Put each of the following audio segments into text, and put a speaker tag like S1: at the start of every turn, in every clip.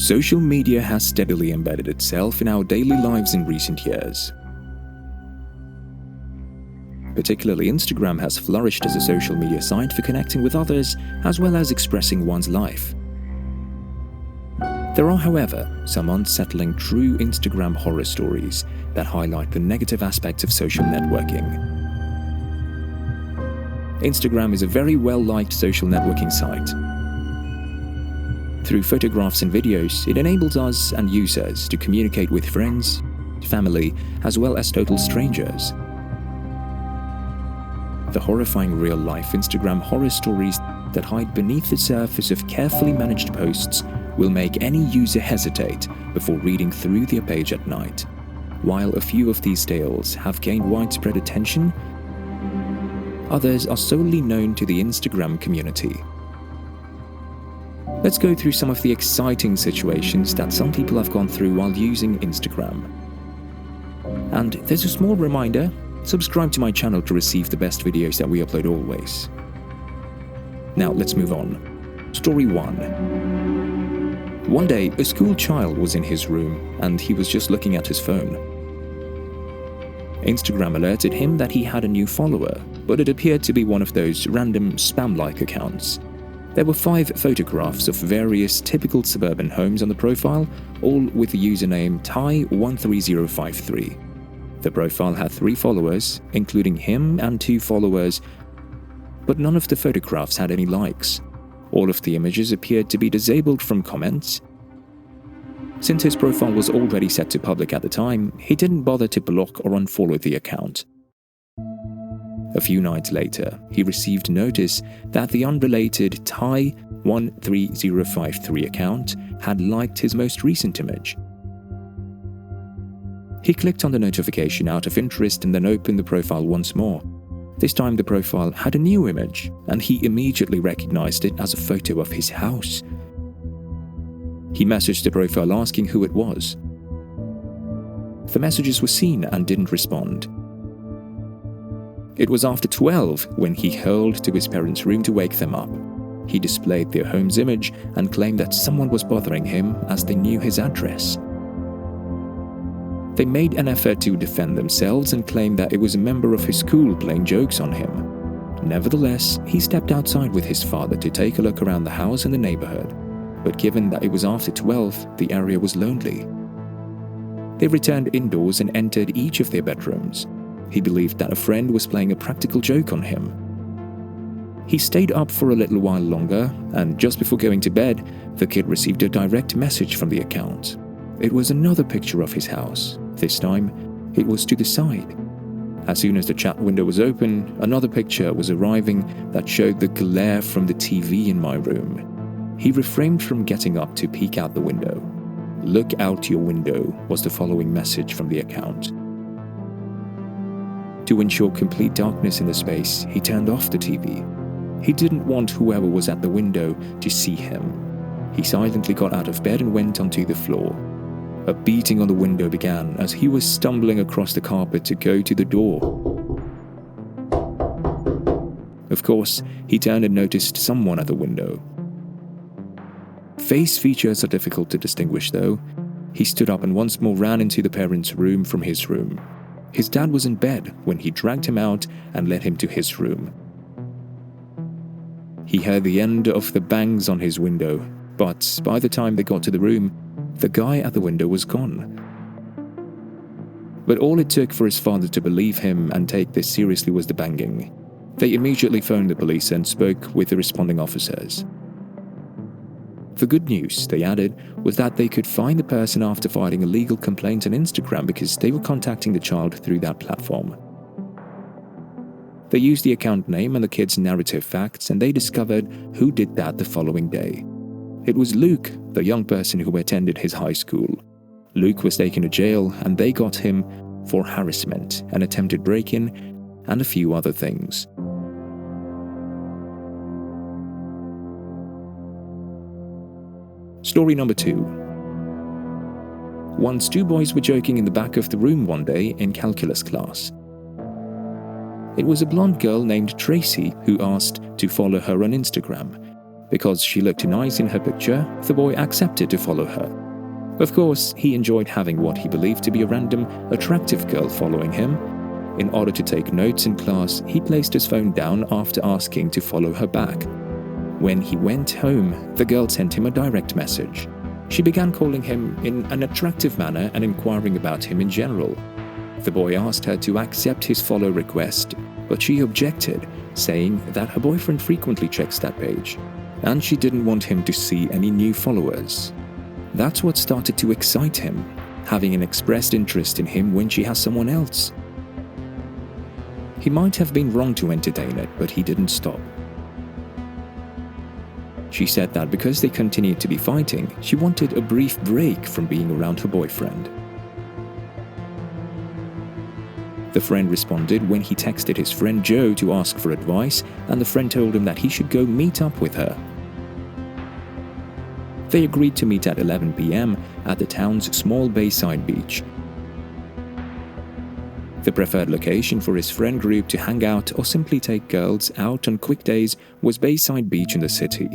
S1: Social media has steadily embedded itself in our daily lives in recent years. Particularly, Instagram has flourished as a social media site for connecting with others as well as expressing one's life. There are, however, some unsettling true Instagram horror stories that highlight the negative aspects of social networking. Instagram is a very well-liked social networking site. Through photographs and videos, it enables us and users to communicate with friends, family, as well as total strangers. The horrifying real-life Instagram horror stories that hide beneath the surface of carefully managed posts will make any user hesitate before reading through their page at night. While a few of these tales have gained widespread attention, others are solely known to the Instagram community. Let's go through some of the exciting situations that some people have gone through while using Instagram. And there's a small reminder, subscribe to my channel to receive the best videos that we upload always. Now let's move on. Story 1. One day, a school child was in his room and he was just looking at his phone. Instagram alerted him that he had a new follower, but it appeared to be one of those random spam-like accounts. There were 5 photographs of various typical suburban homes on the profile, all with the username Thai13053. The profile had 3 followers, including him and 2 followers, but none of the photographs had any likes. All of the images appeared to be disabled from comments. Since his profile was already set to public at the time, he didn't bother to block or unfollow the account. A few nights later, he received notice that the unrelated Thai13053 account had liked his most recent image. He clicked on the notification out of interest and then opened the profile once more. This time the profile had a new image, and he immediately recognized it as a photo of his house. He messaged the profile asking who it was. The messages were seen and didn't respond. It was after 12 when he hurled to his parents' room to wake them up. He displayed their home's image and claimed that someone was bothering him as they knew his address. They made an effort to defend themselves and claimed that it was a member of his school playing jokes on him. Nevertheless, he stepped outside with his father to take a look around the house and the neighborhood. But given that it was after 12, the area was lonely. They returned indoors and entered each of their bedrooms. He believed that a friend was playing a practical joke on him. He stayed up for a little while longer, and just before going to bed, the kid received a direct message from the account. It was another picture of his house. This time, it was to the side. As soon as the chat window was open, another picture was arriving that showed the glare from the TV in my room. He refrained from getting up to peek out the window. "Look out your window," was the following message from the account. To ensure complete darkness in the space, he turned off the TV. He didn't want whoever was at the window to see him. He silently got out of bed and went onto the floor. A beating on the window began as he was stumbling across the carpet to go to the door. Of course, he turned and noticed someone at the window. Face features are difficult to distinguish though. He stood up and once more ran into the parents' room from his room. His dad was in bed when he dragged him out and led him to his room. He heard the end of the bangs on his window, but by the time they got to the room, the guy at the window was gone. But all it took for his father to believe him and take this seriously was the banging. They immediately phoned the police and spoke with the responding officers. The good news, they added, was that they could find the person after filing a legal complaint on Instagram because they were contacting the child through that platform. They used the account name and the kid's narrative facts, and they discovered who did that the following day. It was Luke, the young person who attended his high school. Luke was taken to jail, and they got him for harassment, an attempted break-in, and a few other things. Story number 2. Once 2 boys were joking in the back of the room one day in calculus class. It was a blonde girl named Tracy who asked to follow her on Instagram. Because she looked nice in her picture, the boy accepted to follow her. Of course, he enjoyed having what he believed to be a random, attractive girl following him. In order to take notes in class, he placed his phone down after asking to follow her back. When he went home, the girl sent him a direct message. She began calling him in an attractive manner and inquiring about him in general. The boy asked her to accept his follow request, but she objected, saying that her boyfriend frequently checks that page, and she didn't want him to see any new followers. That's what started to excite him, having an expressed interest in him when she has someone else. He might have been wrong to entertain it, but he didn't stop. She said that because they continued to be fighting, she wanted a brief break from being around her boyfriend. The friend responded when he texted his friend Joe to ask for advice, and the friend told him that he should go meet up with her. They agreed to meet at 11 p.m. at the town's small bayside beach. The preferred location for his friend group to hang out or simply take girls out on quick days was Bayside Beach in the city.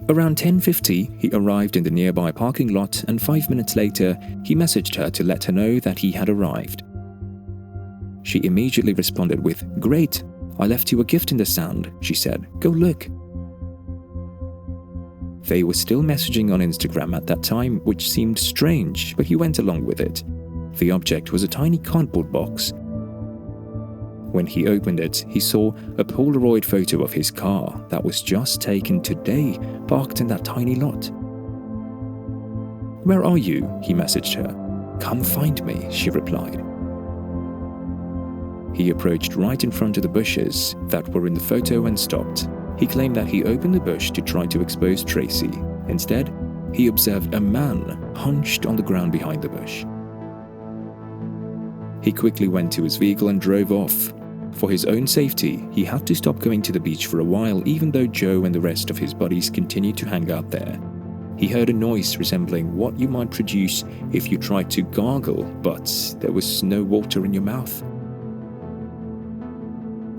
S1: Around 10:50, he arrived in the nearby parking lot, and 5 minutes later, he messaged her to let her know that he had arrived. She immediately responded with, "Great, I left you a gift in the sand," she said. "Go look." They were still messaging on Instagram at that time, which seemed strange, but he went along with it. The object was a tiny cardboard box. When he opened it, he saw a Polaroid photo of his car that was just taken today, parked in that tiny lot. "Where are you?" he messaged her. "Come find me," she replied. He approached right in front of the bushes that were in the photo and stopped. He claimed that he opened the bush to try to expose Tracy. Instead, he observed a man hunched on the ground behind the bush. He quickly went to his vehicle and drove off. For his own safety, he had to stop going to the beach for a while, even though Joe and the rest of his buddies continued to hang out there. He heard a noise resembling what you might produce if you tried to gargle, but there was no water in your mouth.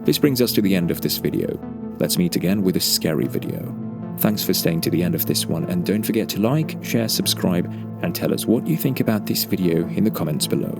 S1: This brings us to the end of this video. Let's meet again with a scary video. Thanks for staying to the end of this one, and don't forget to like, share, subscribe, and tell us what you think about this video in the comments below.